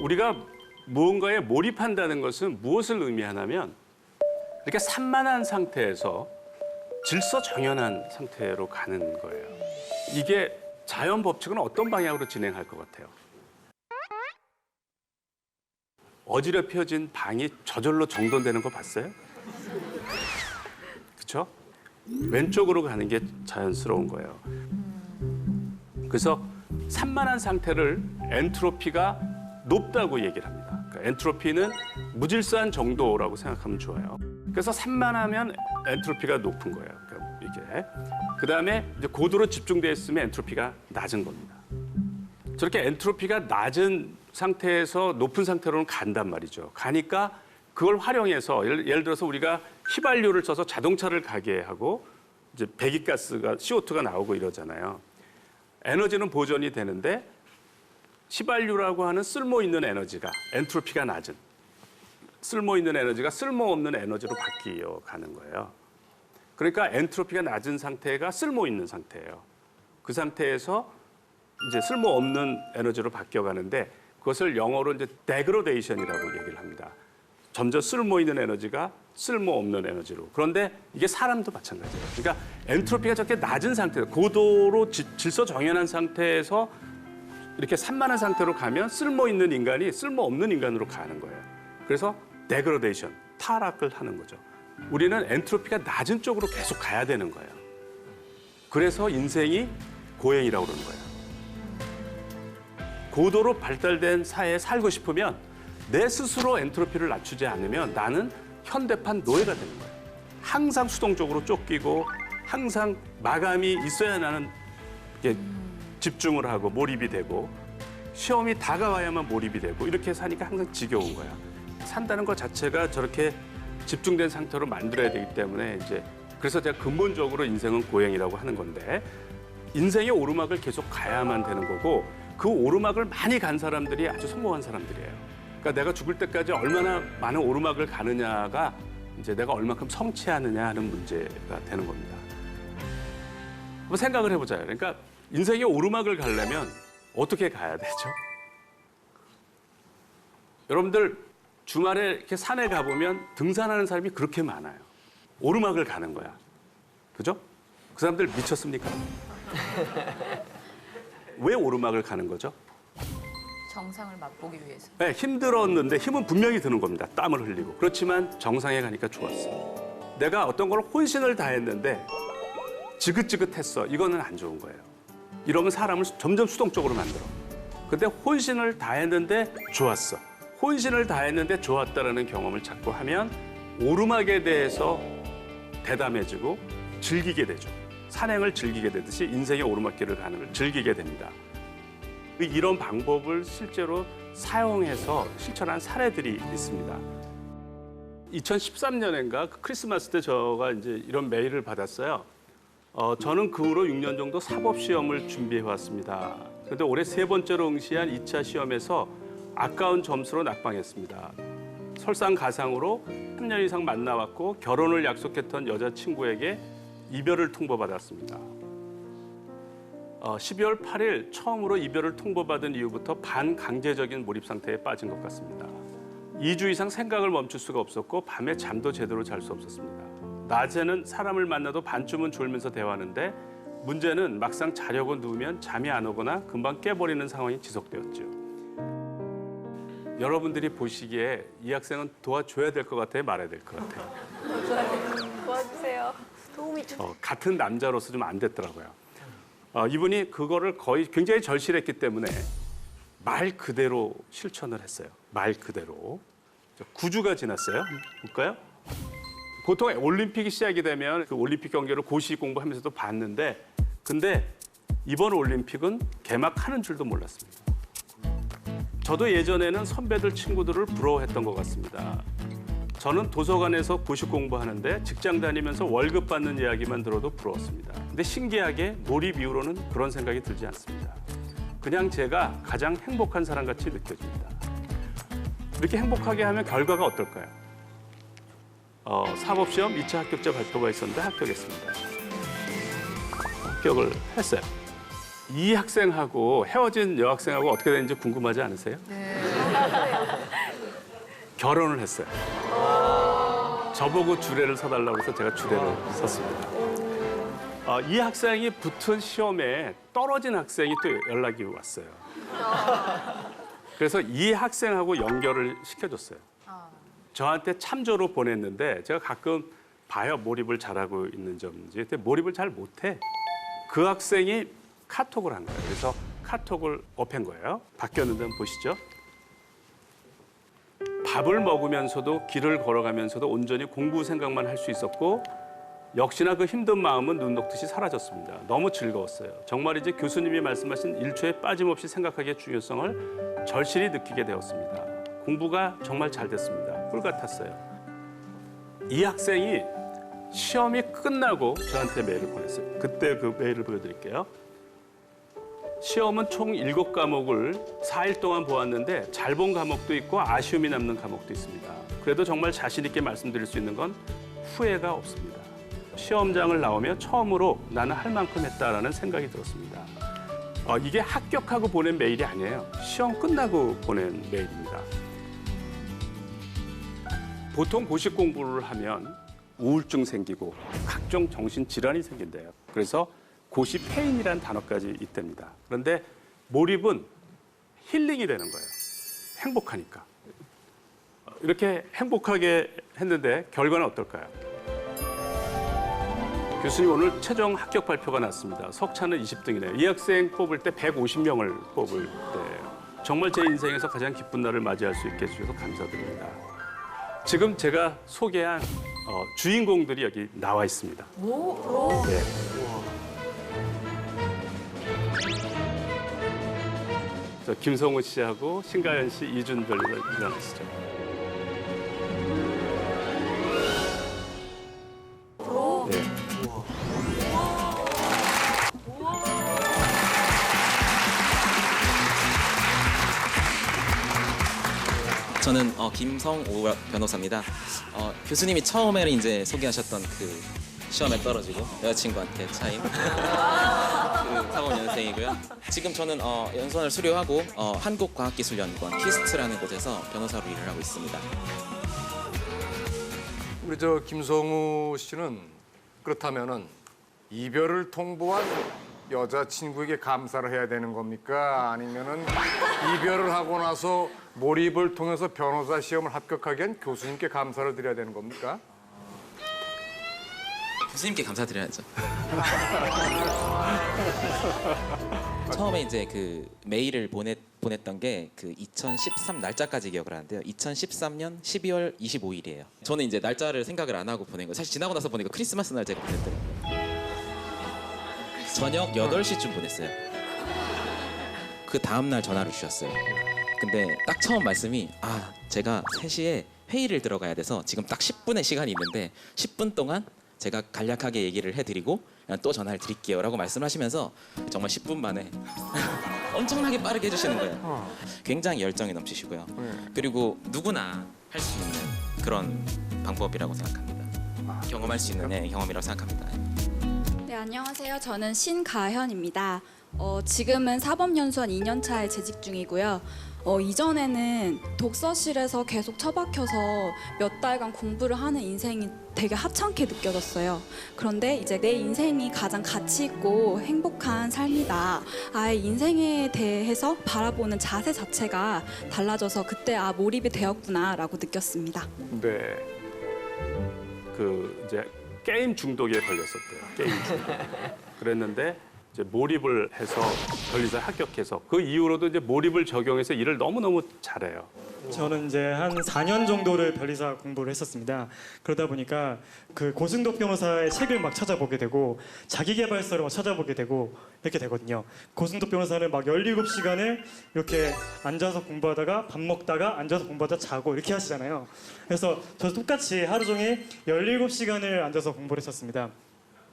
우리가 무언가에 몰입한다는 것은 무엇을 의미하냐면 이렇게 산만한 상태에서 질서정연한 상태로 가는 거예요. 이게 자연 법칙은 어떤 방향으로 진행할 것 같아요? 어지럽혀진 방이 저절로 정돈되는 거 봤어요? 그렇죠? 왼쪽으로 가는 게 자연스러운 거예요. 그래서 산만한 상태를 엔트로피가 높다고 얘기를 합니다. 그러니까 엔트로피는 무질서한 정도라고 생각하면 좋아요. 그래서 산만하면 엔트로피가 높은 거예요. 그러니까 이게 그다음에 이제 고도로 집중되어 있으면 엔트로피가 낮은 겁니다. 저렇게 엔트로피가 낮은 상태에서 높은 상태로는 간단 말이죠. 가니까 그걸 활용해서 예를 들어서 우리가 휘발유를 써서 자동차를 가게 하고 이제 배기가스가 CO2가 나오고 이러잖아요. 에너지는 보존이 되는데 휘발유라고 하는 쓸모 있는 에너지가 엔트로피가 낮은 쓸모 있는 에너지가 쓸모없는 에너지로 바뀌어 가는 거예요. 그러니까 엔트로피가 낮은 상태가 쓸모 있는 상태예요. 그 상태에서 이제 쓸모없는 에너지로 바뀌어 가는데 그것을 영어로 이제 데그로데이션이라고 얘기를 합니다. 점점 쓸모 있는 에너지가 쓸모없는 에너지로. 그런데 이게 사람도 마찬가지예요. 그러니까 엔트로피가 저렇게 낮은 상태, 고도로 질서 정연한 상태에서 이렇게 산만한 상태로 가면 쓸모 있는 인간이 쓸모없는 인간으로 가는 거예요. 그래서 데그로데이션, 타락을 하는 거죠. 우리는 엔트로피가 낮은 쪽으로 계속 가야 되는 거예요. 그래서 인생이 고행이라고 그러는 거예요. 고도로 발달된 사회에 살고 싶으면 내 스스로 엔트로피를 낮추지 않으면 나는 현대판 노예가 되는 거예요. 항상 수동적으로 쫓기고 항상 마감이 있어야 나는 집중을 하고 몰입이 되고 시험이 다가와야만 몰입이 되고 이렇게 사니까 항상 지겨운 거야. 산다는 것 자체가 저렇게 집중된 상태로 만들어야 되기 때문에 이제 그래서 제가 근본적으로 인생은 고행이라고 하는 건데 인생의 오르막을 계속 가야만 되는 거고 그 오르막을 많이 간 사람들이 아주 성공한 사람들이에요. 그러니까 내가 죽을 때까지 얼마나 많은 오르막을 가느냐가 이제 내가 얼마큼 성취하느냐 하는 문제가 되는 겁니다. 한번 생각을 해보자요. 그러니까 인생의 오르막을 가려면 어떻게 가야 되죠? 여러분들 주말에 이렇게 산에 가보면 등산하는 사람이 그렇게 많아요. 오르막을 가는 거야. 그죠? 그 사람들 미쳤습니까? 왜 오르막을 가는 거죠? 정상을 맛보기 위해서. 네, 힘들었는데 힘은 분명히 드는 겁니다. 땀을 흘리고. 그렇지만 정상에 가니까 좋았어. 내가 어떤 걸 혼신을 다했는데 지긋지긋했어. 이거는 안 좋은 거예요. 이러면 사람을 점점 수동적으로 만들어. 근데 혼신을 다했는데 좋았어. 혼신을 다했는데 좋았다라는 경험을 자꾸 하면 오르막에 대해서 대담해지고 즐기게 되죠. 산행을 즐기게 되듯이 인생의 오르막길을 가는 걸 즐기게 됩니다. 이런 방법을 실제로 사용해서 실천한 사례들이 있습니다. 2013년인가 크리스마스 때 제가 이제 이런 메일을 받았어요. 저는 그 후로 6년 정도 사법 시험을 준비해 왔습니다. 그런데 올해 3번째로 응시한 2차 시험에서 아까운 점수로 낙방했습니다. 설상가상으로 3년 이상 만나왔고 결혼을 약속했던 여자친구에게 이별을 통보받았습니다. 12월 8일 처음으로 이별을 통보받은 이후부터 반강제적인 몰입 상태에 빠진 것 같습니다. 2주 이상 생각을 멈출 수가 없었고 밤에 잠도 제대로 잘 수 없었습니다. 낮에는 사람을 만나도 반쯤은 졸면서 대화하는데 문제는 막상 자려고 누우면 잠이 안 오거나 금방 깨버리는 상황이 지속되었죠. 여러분들이 보시기에 이 학생은 도와줘야 될 것 같아요? 말아야 될 것 같아요? 도와주세요. 도움이 좀. 같은 남자로서 좀 안 됐더라고요. 이분이 그거를 거의 굉장히 절실했기 때문에 말 그대로 실천을 했어요. 말 그대로. 9주가 지났어요. 볼까요? 보통 올림픽이 시작이 되면 그 올림픽 경기를 고시 공부하면서도 봤는데 근데 이번 올림픽은 개막하는 줄도 몰랐습니다. 저도 예전에는 선배들 친구들을 부러워했던 것 같습니다. 저는 도서관에서 고시 공부하는데 직장 다니면서 월급 받는 이야기만 들어도 부러웠습니다. 근데 신기하게 몰입 이후로는 그런 생각이 들지 않습니다. 그냥 제가 가장 행복한 사람같이 느껴집니다. 이렇게 행복하게 하면 결과가 어떨까요? 사법시험 2차 합격자 발표가 있었는데 합격했습니다. 합격을 했어요. 이 학생하고 헤어진 여학생하고 어떻게 됐는지 궁금하지 않으세요? 네. 결혼을 했어요. 저보고 주례를 서달라고 해서 제가 주례를 섰습니다. 이 학생이 붙은 시험에 떨어진 학생이 또 연락이 왔어요. 그래서 이 학생하고 연결을 시켜줬어요. 저한테 참조로 보냈는데 제가 가끔 봐요. 몰입을 잘하고 있는 점인지. 근데 몰입을 잘 못해. 그 학생이 카톡을 한 거예요. 그래서 카톡을 업한 거예요. 바뀌었는데 한번 보시죠. 밥을 먹으면서도 길을 걸어가면서도 온전히 공부 생각만 할 수 있었고 역시나 그 힘든 마음은 눈 녹듯이 사라졌습니다. 너무 즐거웠어요. 정말이지 교수님이 말씀하신 일초에 빠짐없이 생각하기의 중요성을 절실히 느끼게 되었습니다. 공부가 정말 잘 됐습니다. 꿀 같았어요. 이 학생이 시험이 끝나고 저한테 메일을 보냈어요. 그때 그 메일을 보여드릴게요. 시험은 총 7과목을 4일 동안 보았는데 잘 본 과목도 있고 아쉬움이 남는 과목도 있습니다. 그래도 정말 자신 있게 말씀드릴 수 있는 건 후회가 없습니다. 시험장을 나오며 처음으로 나는 할 만큼 했다라는 생각이 들었습니다. 이게 합격하고 보낸 메일이 아니에요. 시험 끝나고 보낸 메일입니다. 보통 고시 공부를 하면 우울증 생기고 각종 정신질환이 생긴대요. 그래서 고시 페인이라는 단어까지 있답니다. 그런데 몰입은 힐링이 되는 거예요. 행복하니까. 이렇게 행복하게 했는데 결과는 어떨까요? 교수님 오늘 최종 합격 발표가 났습니다. 석차는 20등이네요. 이 학생 뽑을 때 150명을 뽑을 때예요. 정말 제 인생에서 가장 기쁜 날을 맞이할 수 있게 해주셔서 감사드립니다. 지금 제가 소개한 주인공들이 여기 나와 있습니다. 네. 저 김성우 씨하고 신가연 씨, 이준별 일어나시죠. 네. 저는 김성우 변호사입니다. 교수님이 처음에는 이제 소개하셨던 그 시험에 떨어지고 여자친구한테 차인 그 45년생이고요. 지금 저는 연수원을 수료하고 한국과학기술연구원 키스트라는 곳에서 변호사로 일을 하고 있습니다. 우리 저 김성우 씨는 그렇다면은 이별을 통보한 여자친구에게 감사를 해야 되는 겁니까? 아니면은 이별을 하고 나서 몰입을 통해서 변호사 시험을 합격하게 한 교수님께 감사를 드려야 되는 겁니까? 교수님께 감사드려야죠. 처음에 이제 그 메일을 보냈던 게 그 2013 날짜까지 기억을 하는데요. 2013년 12월 25일이에요. 저는 이제 날짜를 생각을 안 하고 보낸 거예요. 사실 지나고 나서 보니까 크리스마스 날 제가 보냈더라고요. 저녁 8시쯤 보냈어요. 그 다음 날 전화를 주셨어요. 근데 딱 처음 말씀이 제가 3시에 회의를 들어가야 돼서 지금 딱 10분의 시간이 있는데 10분 동안 제가 간략하게 얘기를 해드리고 또 전화를 드릴게요 라고 말씀하시면서 정말 10분 만에 엄청나게 빠르게 해주시는 거예요. 굉장히 열정이 넘치시고요. 그리고 누구나 할 수 있는 그런 방법이라고 생각합니다. 경험할 수 있는 경험이라고 생각합니다. 네, 안녕하세요. 저는 신가현입니다. 지금은 사법연수원 2년차에 재직 중이고요. 이전에는 독서실에서 계속 처박혀서 몇 달간 공부를 하는 인생이 되게 하찮게 느껴졌어요. 그런데 이제 내 인생이 가장 가치 있고 행복한 삶이다. 아예 인생에 대해서 바라보는 자세 자체가 달라져서 그때 몰입이 되었구나라고 느꼈습니다. 네. 그 이제 게임 중독에 걸렸었대요. 게임 중독. 그랬는데 이제 몰입을 해서 변리사 합격해서 그 이후로도 이제 몰입을 적용해서 일을 너무너무 잘해요. 저는 이제 한 4년 정도를 변리사 공부를 했었습니다. 그러다 보니까 그 고승덕 변호사의 책을 막 찾아보게 되고 자기계발서를 막 찾아보게 되고 이렇게 되거든요. 고승덕 변호사는 막 17시간을 이렇게 앉아서 공부하다가 밥 먹다가 앉아서 공부하다 자고 이렇게 하시잖아요. 그래서 저도 똑같이 하루 종일 17시간을 앉아서 공부를 했었습니다.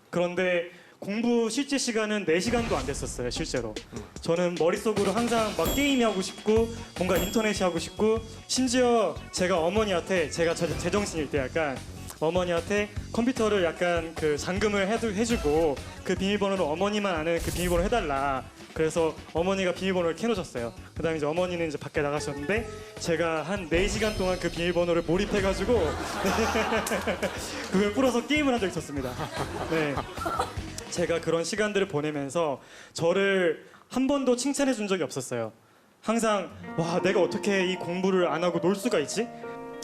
그런데 공부 실제 시간은 4시간도 안 됐었어요, 실제로. 저는 머릿속으로 항상 막 게임이 하고 싶고 뭔가 인터넷이 하고 싶고 심지어 제가 어머니한테 제가 제정신일 때 약간 어머니한테 컴퓨터를 약간 그 잠금을 해주고 그 비밀번호를 어머니만 아는 그 비밀번호 해달라. 그래서 어머니가 비밀번호를 켜놓으셨어요. 그다음에 이제 어머니는 이제 밖에 나가셨는데 제가 한 4시간 동안 그 비밀번호를 몰입해가지고 그걸 풀어서 게임을 한 적이 있었습니다. 네. 제가 그런 시간들을 보내면서 저를 한 번도 칭찬해 준 적이 없었어요. 항상 와 내가 어떻게 이 공부를 안 하고 놀 수가 있지?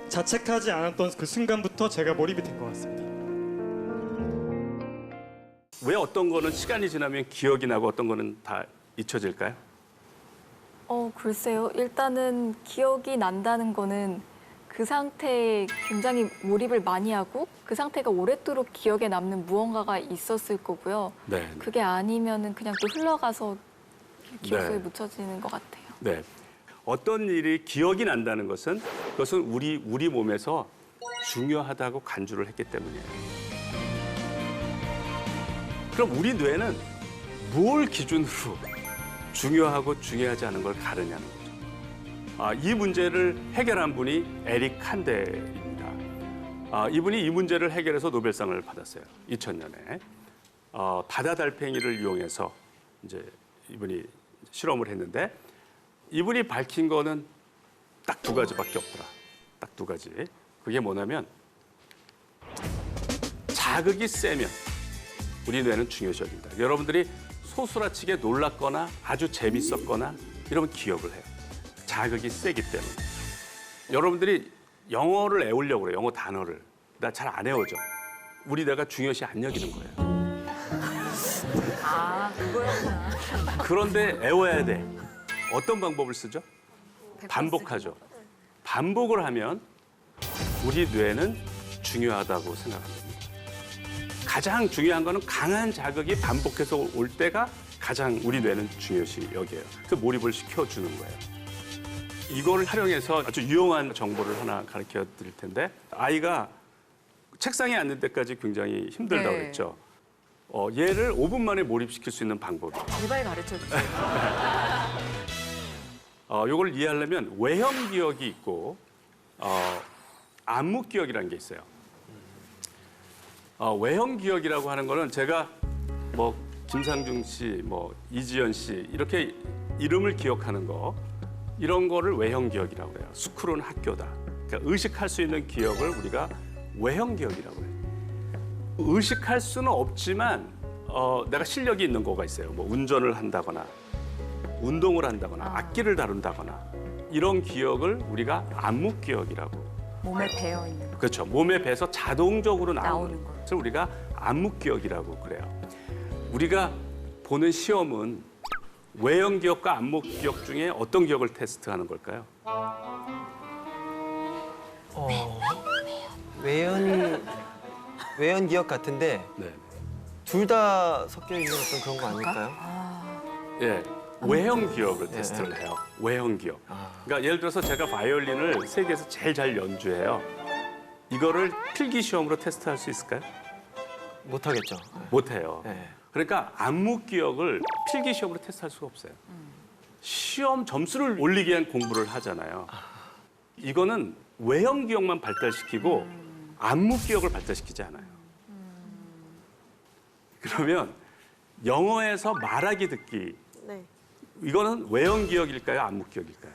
자책하지 않았던 그 순간부터 제가 몰입이 된 것 같습니다. 왜 어떤 거는 시간이 지나면 기억이 나고 어떤 거는 다 잊혀질까요? 글쎄요. 일단은 기억이 난다는 거는 그 상태에 굉장히 몰입을 많이 하고 그 상태가 오랫도록 기억에 남는 무언가가 있었을 거고요. 네. 그게 아니면은 그냥 또 흘러가서 기억 속에 네. 묻혀지는 것 같아요. 네. 어떤 일이 기억이 난다는 것은 그것은 우리 몸에서 중요하다고 간주를 했기 때문이에요. 그럼 우리 뇌는 뭘 기준으로 중요하고 중요하지 않은 걸 가르냐는 거죠. 이 문제를 해결한 분이 에릭 칸데입니다. 이분이 이 문제를 해결해서 노벨상을 받았어요. 2000년에. 바다 달팽이를 이용해서 이제 이분이 실험을 했는데 이분이 밝힌 거는 딱 2가지밖에 없더라. 딱 2가지. 그게 뭐냐면 자극이 세면 우리 뇌는 중요시 여긴다. 여러분들이 소스라치게 놀랐거나 아주 재밌었거나 이러면 기억을 해요. 자극이 세기 때문에. 여러분들이 영어를 외우려고 그래요. 영어 단어를. 나 잘 안 외워져. 우리 뇌가 중요시 안 여기는 거예요. 아, 그거였구나. 그런데 외워야 돼. 어떤 방법을 쓰죠? 반복하죠. 반복을 하면 우리 뇌는 중요하다고 생각합니다. 가장 중요한 거는 강한 자극이 반복해서 올 때가 가장 우리 뇌는 중요시 여겨요. 그래서 몰입을 시켜주는 거예요. 이걸 활용해서 아주 유용한 정보를 하나 가르쳐 드릴 텐데 아이가 책상에 앉는 데까지 굉장히 힘들다고 네. 그랬죠. 얘를 5분 만에 몰입시킬 수 있는 방법이에요. 제발 가르쳐 주세요. 이걸 이해하려면 외형 기억이 있고 안목 기억이라는 게 있어요. 외형 기억이라고 하는 거는 제가 뭐 김상중 씨, 뭐 이지연 씨 이렇게 이름을 기억하는 거 이런 거를 외형 기억이라고 해요. 스쿨은 학교다. 그러니까 의식할 수 있는 기억을 우리가 외형 기억이라고 해요. 의식할 수는 없지만 내가 실력이 있는 거가 있어요. 뭐 운전을 한다거나 운동을 한다거나 악기를 다룬다거나 이런 기억을 우리가 안목 기억이라고. 몸에 배어 있는 거. 그렇죠. 몸에 배서 자동적으로 나오는 나오는 거. 것을 우리가 안목 기억이라고 그래요. 우리가 보는 시험은 외형 기억과 안목 기억 중에 어떤 기억을 테스트하는 걸까요? 외연 기억 같은데 네. 둘 다 섞여 있는 어떤 그런 거 아닐까요? 예. 외형 기억을 테스트를 해요. 외형 기억. 그러니까 예를 들어서 제가 바이올린을 세계에서 제일 잘 연주해요. 이거를 필기 시험으로 테스트할 수 있을까요? 못 하겠죠. 못 해요. 네. 그러니까 안목 기억을 필기 시험으로 테스트할 수가 없어요. 시험 점수를 올리기 위한 공부를 하잖아요. 이거는 외형 기억만 발달시키고 안목 기억을 발달시키지 않아요. 그러면 영어에서 말하기 듣기 네. 이거는 외형 기억일까요? 안목 기억일까요?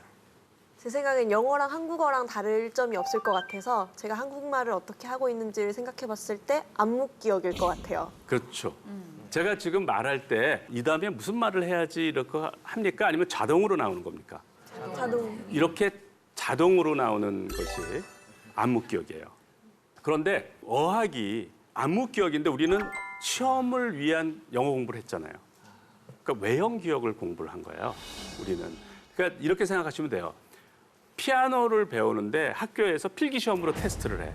제 생각엔 영어랑 한국어랑 다를 점이 없을 것 같아서 제가 한국말을 어떻게 하고 있는지를 생각해 봤을 때 안목 기억일 것 같아요. 그렇죠. 제가 지금 말할 때 이 다음에 무슨 말을 해야지 이렇게 합니까? 아니면 자동으로 나오는 겁니까? 자동. 이렇게 자동으로 나오는 것이 안목 기억이에요. 그런데 어학이 안목 기억인데 우리는 시험을 위한 영어 공부를 했잖아요. 그러니까 외형 기억을 공부를 한 거예요. 우리는. 그러니까 이렇게 생각하시면 돼요. 피아노를 배우는데 학교에서 필기 시험으로 테스트를 해.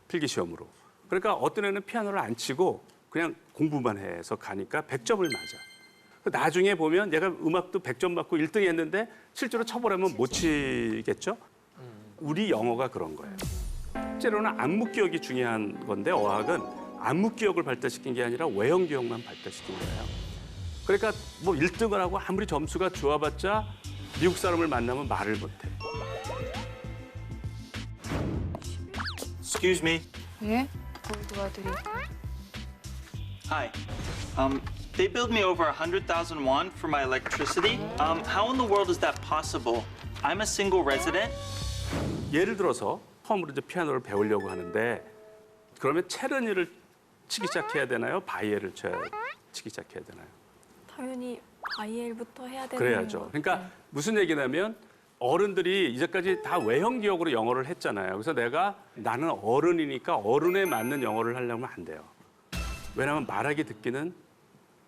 필기 시험으로. 그러니까 어떤 애는 피아노를 안 치고 그냥 공부만 해서 가니까 100점을 맞아. 나중에 보면 얘가 음악도 100점 맞고 1등 했는데 실제로 쳐보려면 못 치겠죠? 우리 영어가 그런 거예요. 실제로는 안목 기억이 중요한 건데 어학은 안목 기억을 발달시킨 게 아니라 외형 기억만 발달시킨 거예요. 그러니까 뭐 1등을 하고 아무리 점수가 좋아봤자 미국 사람을 만나면 말을 못해. Excuse me. 예? 뭘 도와드릴까요? Hi. They billed me over 100,000 won for my electricity. How in the world is that possible? I'm a single resident. 예를 들어서 처음으로 이제 피아노를 배우려고 하는데 그러면 체르니를 치기 시작해야 되나요? 바이엘을 치기 시작해야 되나요? 당연히 바이엘부터 해야 되는 그래야죠. 것 그러니까 같아요. 무슨 얘기냐면 어른들이 이제까지 다 외형 기억으로 영어를 했잖아요. 그래서 내가 나는 어른이니까 어른에 맞는 영어를 하려면 안 돼요. 왜냐하면 말하기 듣기는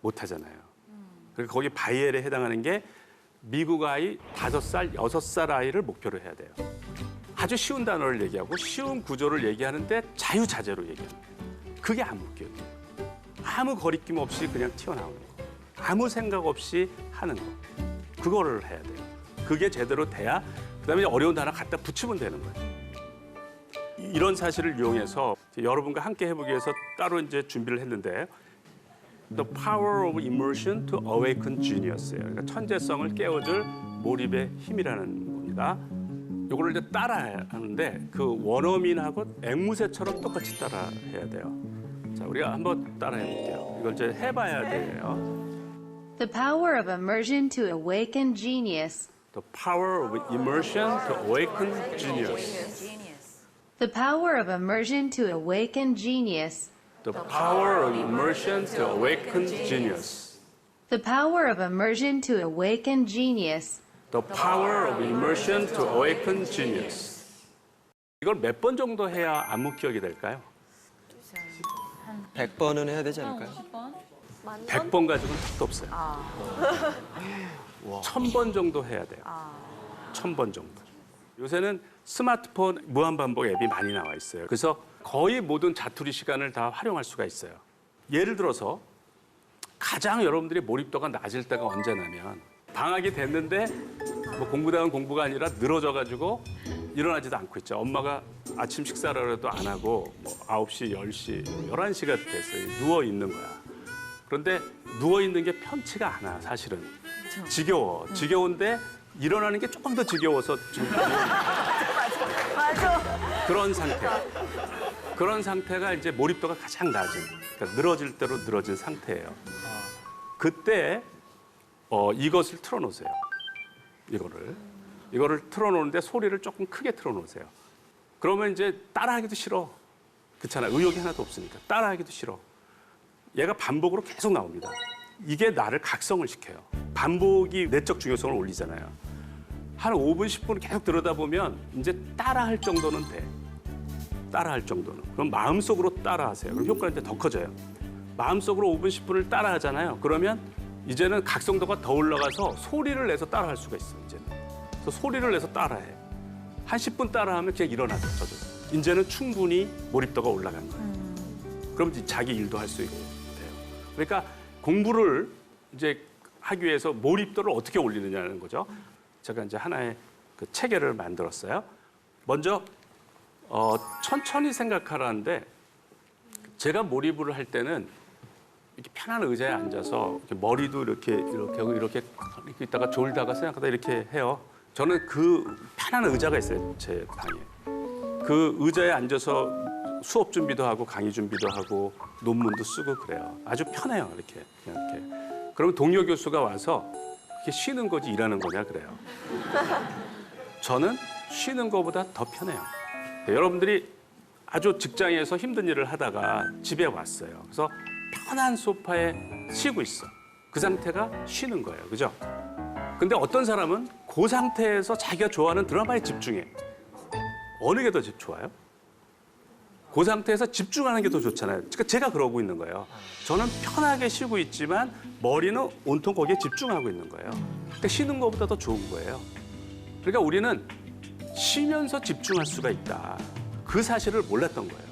못 하잖아요. 그리고 거기 바이엘에 해당하는 게 미국 아이 5살, 6살 아이를 목표로 해야 돼요. 아주 쉬운 단어를 얘기하고 쉬운 구조를 얘기하는데 자유자재로 얘기합니다. 그게 안목기억이에요. 아무 거리낌 없이 그냥 튀어나오는 거. 아무 생각 없이 하는 거. 그거를 해야 돼요. 그게 제대로 돼야 그다음에 어려운 단어 갖다 붙이면 되는 거예요. 이런 사실을 이용해서 여러분과 함께 해보기 위해서 따로 이제 준비를 했는데 The Power of Immersion to Awaken Genius예요. 그러니까 천재성을 깨워줄 몰입의 힘이라는 겁니다. 이거를 이제 따라해야 하는데 그 원어민하고 앵무새처럼 똑같이 따라해야 돼요. 자, 우리가 한번 따라해 볼게요. 이걸 이제 해봐야 돼요. The power of immersion to awaken genius. The Power of Immersion to Awaken Genius. The power of immersion to awaken genius. The Power of Immersion to Awaken Genius. The power of immersion to awaken genius. The Power of Immersion to Awaken Genius. 이걸 몇 번 정도 해야 안목 기억이 될까요? 100번은 해야 되지 않을까요? 100번 가지고는 택도 없어요. 1000번 정도 해야 돼요. 1000번 정도. 요새는 스마트폰 무한반복 앱이 많이 나와 있어요. 그래서 거의 모든 자투리 시간을 다 활용할 수가 있어요. 예를 들어서 가장 여러분들이 몰입도가 낮을 때가 언제냐면 방학이 됐는데 뭐 공부다운 공부가 아니라 늘어져가지고 일어나지도 않고 있죠. 엄마가 아침 식사를 해도 안 하고 뭐 9시, 10시, 11시가 됐어요. 누워 있는 거야. 그런데 누워 있는 게 편치가 않아, 사실은. 지겨워. 지겨운데 일어나는 게 조금 더 지겨워서 지금 그런 상태. 그런 상태가 이제 몰입도가 가장 낮은, 그러니까 늘어질 대로 늘어진 상태예요. 그때 이것을 틀어놓으세요. 이거를 틀어놓는데 소리를 조금 크게 틀어놓으세요. 그러면 이제 따라하기도 싫어. 그렇잖아. 의욕이 하나도 없으니까 따라하기도 싫어. 얘가 반복으로 계속 나옵니다. 이게 나를 각성을 시켜요. 반복이 내적 중요성을 올리잖아요. 한 5분, 10분 계속 들여다보면 이제 따라할 정도는 돼. 따라할 정도는. 그럼 마음속으로 따라하세요. 그럼 효과는 이제 더 커져요. 마음속으로 5분, 10분을 따라하잖아요. 그러면 이제는 각성도가 더 올라가서 소리를 내서 따라할 수가 있어, 이제는. 그래서 소리를 내서 따라해. 한 10분 따라하면 그냥 일어나죠, 저도. 이제는 충분히 몰입도가 올라간 거예요. 그럼 이제 자기 일도 할 수 있고 돼요. 그러니까 공부를 이제 하기 위해서 몰입도를 어떻게 올리느냐는 거죠. 제가 이제 하나의 그 체계를 만들었어요. 먼저 천천히 생각하라는데 제가 몰입을 할 때는 이렇게 편한 의자에 앉아서 이렇게 머리도 이렇게 있다가 졸다가 생각하다 이렇게 해요. 저는 그 편한 의자가 있어요, 제 방에. 그 의자에 앉아서 수업 준비도 하고 강의 준비도 하고 논문도 쓰고 그래요. 아주 편해요, 이렇게. 그냥 이렇게. 그러면 동료 교수가 와서 그게 쉬는 거지 일하는 거냐 그래요. 저는 쉬는 것보다 더 편해요. 여러분들이 아주 직장에서 힘든 일을 하다가 집에 왔어요. 그래서 편한 소파에 쉬고 있어. 그 상태가 쉬는 거예요. 그죠? 근데 어떤 사람은 그 상태에서 자기가 좋아하는 드라마에 집중해. 어느 게 더 좋아요? 그 상태에서 집중하는 게 더 좋잖아요. 그러니까 제가 그러고 있는 거예요. 저는 편하게 쉬고 있지만 머리는 온통 거기에 집중하고 있는 거예요. 그러니까 쉬는 것보다 더 좋은 거예요. 그러니까 우리는 쉬면서 집중할 수가 있다. 그 사실을 몰랐던 거예요.